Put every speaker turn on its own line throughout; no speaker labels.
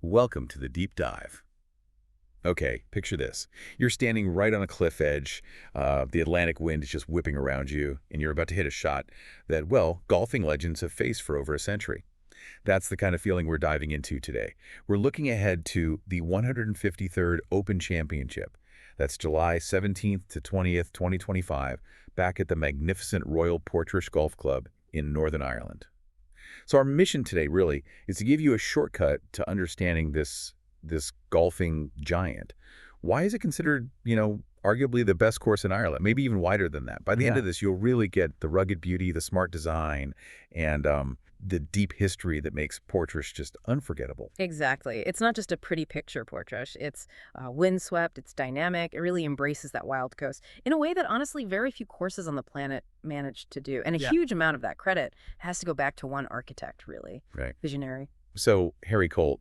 Welcome to the deep dive. Okay, picture this. You're standing right on a cliff edge. The Atlantic wind is just whipping around you, and you're about to hit a shot that, well, golfing legends have faced for over a century. That's the kind of feeling we're diving into today. We're looking ahead to the 153rd Open Championship. That's July 17th to 20th, 2025, back at the magnificent Royal Portrush Golf Club in Northern Ireland. So our mission today really is to give you a shortcut to understanding this golfing giant. Why is it considered, arguably the best course in Ireland? Maybe even wider than that. By the end of this, you'll really get the rugged beauty, the smart design, and the deep history that makes Portrush just unforgettable.
Exactly. It's not just a pretty picture, Portrush. It's windswept, it's dynamic, it really embraces that wild coast in a way that honestly very few courses on the planet managed to do. And a huge amount of that credit has to go back to one architect, really.
Right.
Visionary.
So, Harry Colt,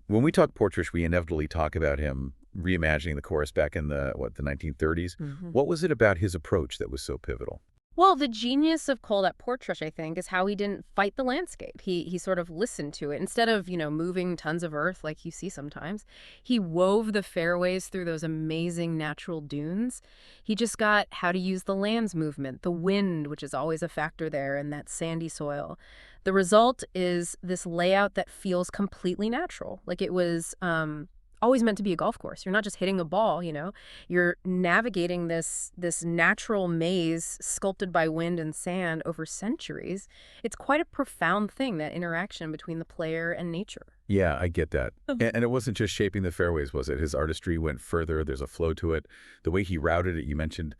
when we talk Portrush, we inevitably talk about him reimagining the course back in the 1930s. What was it about his approach that was so pivotal?
Well, the genius of Colt at Portrush, I think, is how he didn't fight the landscape. He sort of listened to it. Instead of, moving tons of earth like you see sometimes, he wove the fairways through those amazing natural dunes. He just got how to use the land's movement, the wind, which is always a factor there, and that sandy soil. The result is this layout that feels completely natural. Like it was always meant to be a golf course. You're not just hitting a ball, You're navigating this natural maze sculpted by wind and sand over centuries. It's quite a profound thing, that interaction between the player and nature.
Yeah, I get that. And it wasn't just shaping the fairways, was it? His artistry went further. There's a flow to it. The way he routed it, you mentioned,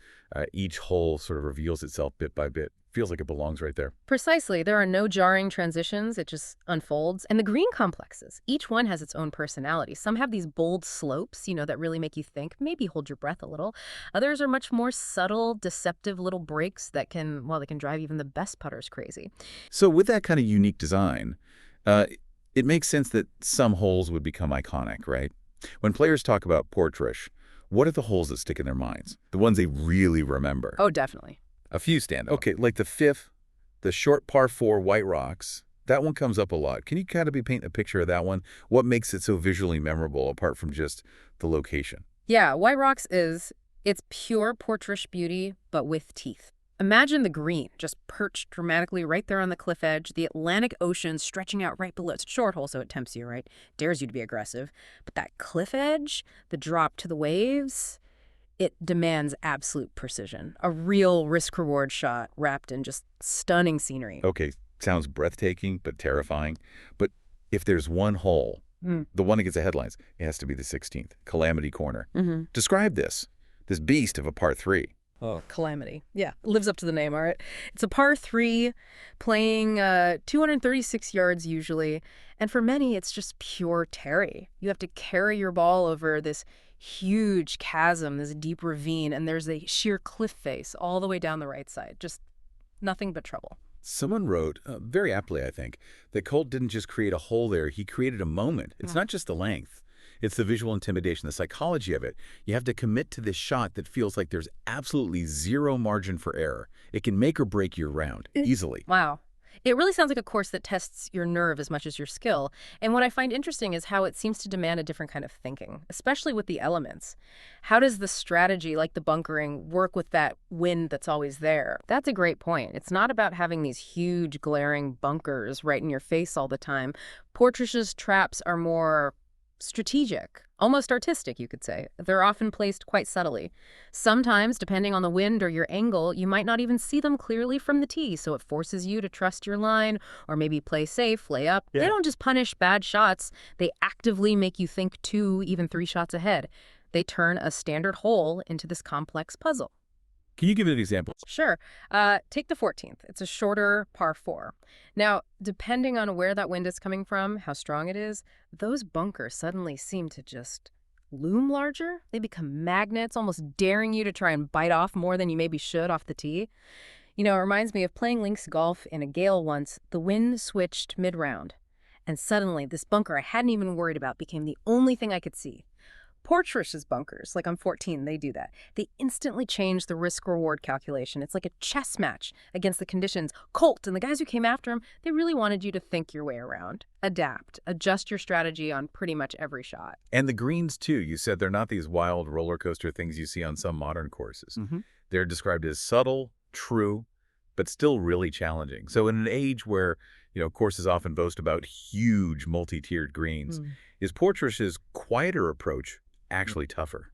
each hole sort of reveals itself bit by bit. Feels like it belongs right there.
Precisely. There are no jarring transitions. It just unfolds. And the green complexes, each one has its own personality. Some have these bold slopes, that really make you think, maybe hold your breath a little. Others are much more subtle, deceptive little breaks that can drive even the best putters crazy.
So with that kind of unique design, it makes sense that some holes would become iconic, right? When players talk about Portrush, what are the holes that stick in their minds? The ones they really remember?
Oh, definitely.
A few stand out. Okay, like the fifth, the short par 4 White Rocks. That one comes up a lot. Can you kind of paint a picture of that one? What makes it so visually memorable apart from just the location?
Yeah, White Rocks it's pure Portrush beauty, but with teeth. Imagine the green, just perched dramatically right there on the cliff edge, the Atlantic Ocean stretching out right below. It's a short hole, so it tempts you, right? Dares you to be aggressive. But that cliff edge, the drop to the waves, it demands absolute precision. A real risk-reward shot wrapped in just stunning scenery.
Okay, sounds breathtaking, but terrifying. But if there's one hole, the one that gets the headlines, it has to be the 16th, Calamity Corner. Describe this beast of a par 3.
Oh, Calamity. Yeah, lives up to the name, all right? It's a par 3, playing 236 yards usually, and for many, it's just pure terry. You have to carry your ball over this huge chasm, this deep ravine, and there's a sheer cliff face all the way down the right side. Just nothing but trouble.
Someone wrote, very aptly I think, that Colt didn't just create a hole there, he created a moment. It's not just the length. It's the visual intimidation, the psychology of it. You have to commit to this shot that feels like there's absolutely zero margin for error. It can make or break your round, easily.
Wow. It really sounds like a course that tests your nerve as much as your skill. And what I find interesting is how it seems to demand a different kind of thinking, especially with the elements. How does the strategy, like the bunkering, work with that wind that's always there? That's a great point. It's not about having these huge, glaring bunkers right in your face all the time. Portrush's traps are more strategic, almost artistic, you could say. They're often placed quite subtly. Sometimes, depending on the wind or your angle, you might not even see them clearly from the tee, so it forces you to trust your line or maybe play safe, lay up. They don't just punish bad shots. They actively make you think 2, even 3 shots ahead. They turn a standard hole into this complex puzzle.
Can you give an example?
Sure. Take the 14th. It's a shorter par 4. Now, depending on where that wind is coming from, how strong it is, those bunkers suddenly seem to just loom larger. They become magnets, almost daring you to try and bite off more than you maybe should off the tee. It reminds me of playing links golf in a gale once. The wind switched mid-round, and suddenly this bunker I hadn't even worried about became the only thing I could see. Portrush's bunkers, like on 14, they do that. They instantly change the risk-reward calculation. It's like a chess match against the conditions. Colt and the guys who came after him, they really wanted you to think your way around, adapt, adjust your strategy on pretty much every shot.
And the greens, too. You said they're not these wild roller coaster things you see on some modern courses. They're described as subtle, true, but still really challenging. So in an age where, courses often boast about huge multi-tiered greens, is Portrush's quieter approach actually tougher?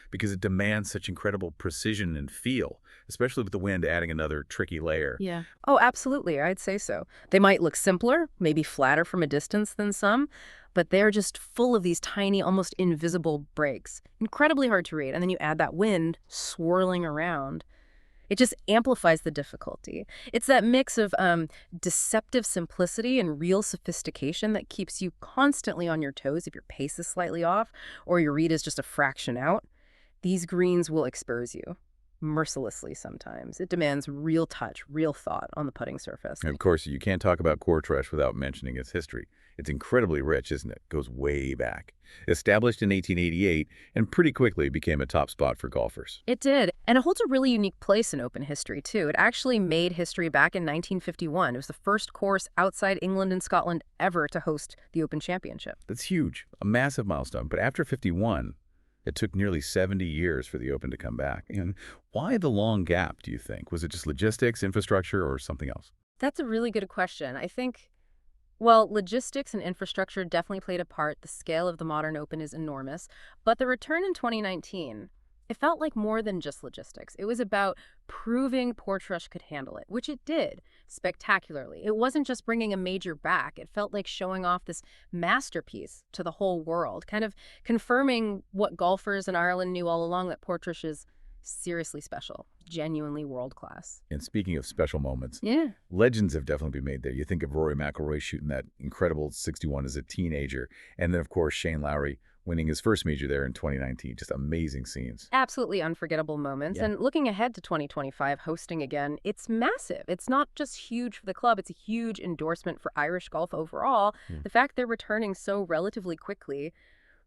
Because it demands such incredible precision and feel, especially with the wind adding another tricky layer.
Yeah. Oh, absolutely. I'd say so. They might look simpler, maybe flatter from a distance than some, but they're just full of these tiny, almost invisible breaks. Incredibly hard to read. And then you add that wind swirling around. It just amplifies the difficulty. It's that mix of deceptive simplicity and real sophistication that keeps you constantly on your toes if your pace is slightly off or your read is just a fraction out. These greens will expose you mercilessly sometimes. It demands real touch, real thought on the putting surface.
And of course, you can't talk about Portrush without mentioning its history. It's incredibly rich, isn't it? Goes way back. Established in 1888 and pretty quickly became a top spot for golfers.
It did. And it holds a really unique place in open history, too. It actually made history back in 1951. It was the first course outside England and Scotland ever to host the Open Championship.
That's huge. A massive milestone. But after 51, it took nearly 70 years for the Open to come back. And why the long gap, do you think? Was it just logistics, infrastructure, or something else?
That's a really good question. I think, well, logistics and infrastructure definitely played a part. The scale of the modern Open is enormous. But the return in 2019, it felt like more than just logistics. It was about proving Portrush could handle it, which it did spectacularly. It wasn't just bringing a major back. It felt like showing off this masterpiece to the whole world, kind of confirming what golfers in Ireland knew all along, that Portrush is seriously special, genuinely world-class.
And speaking of special moments,
Yeah.
legends have definitely been made there. You think of Rory McIlroy shooting that incredible 61 as a teenager, and then, of course, Shane Lowry winning his first major there in 2019. Just amazing scenes.
Absolutely unforgettable moments.
Yeah.
And looking ahead to 2025, hosting again, it's massive. It's not just huge for the club, it's a huge endorsement for Irish golf overall. The fact they're returning so relatively quickly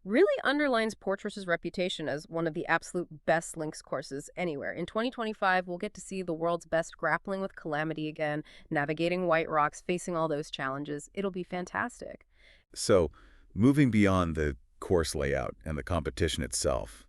really underlines Portrush's reputation as one of the absolute best links courses anywhere. In 2025, we'll get to see the world's best grappling with calamity again, navigating white rocks, facing all those challenges. It'll be fantastic.
So, moving beyond the course layout and the competition itself,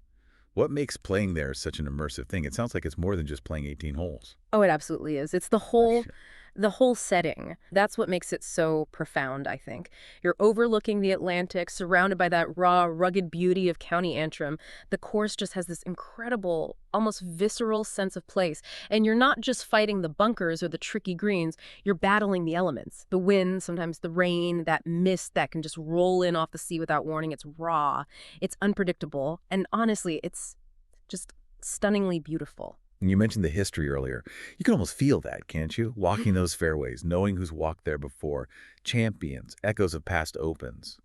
what makes playing there such an immersive thing? It sounds like it's more than just playing 18 holes.
Oh, it absolutely is. It's the whole setting. That's what makes it so profound, I think. You're overlooking the Atlantic, surrounded by that raw, rugged beauty of County Antrim. The course just has this incredible, almost visceral sense of place. And you're not just fighting the bunkers or the tricky greens, you're battling the elements. The wind, sometimes the rain, that mist that can just roll in off the sea without warning. It's raw, it's unpredictable, and honestly, it's just stunningly beautiful.
And you mentioned the history earlier. You can almost feel that, can't you? Walking those fairways, knowing who's walked there before. Champions, echoes of past Opens.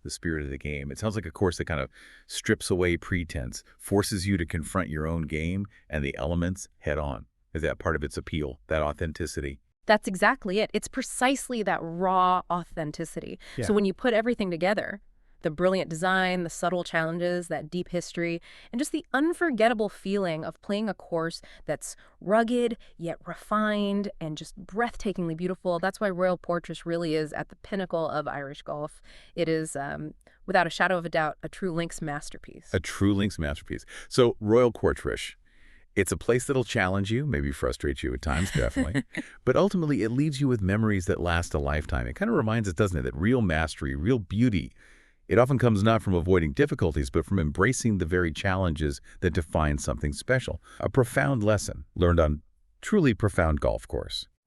The spirit of the game. It sounds like a course that kind of strips away pretense, forces you to confront your own game and the elements head on. Is that part of its appeal, that authenticity?
That's exactly it. It's precisely that raw authenticity.
Yeah.
So when you put everything together, the brilliant design, the subtle challenges, that deep history, and just the unforgettable feeling of playing a course that's rugged, yet refined, and just breathtakingly beautiful. That's why Royal Portrush really is at the pinnacle of Irish golf. It is, without a shadow of a doubt, a true links masterpiece.
A true links masterpiece. So Royal Portrush, it's a place that'll challenge you, maybe frustrate you at times, definitely. But ultimately, it leaves you with memories that last a lifetime. It kind of reminds us, doesn't it, that real mastery, real beauty, it often comes not from avoiding difficulties, but from embracing the very challenges that define something special. A profound lesson learned on truly profound golf course.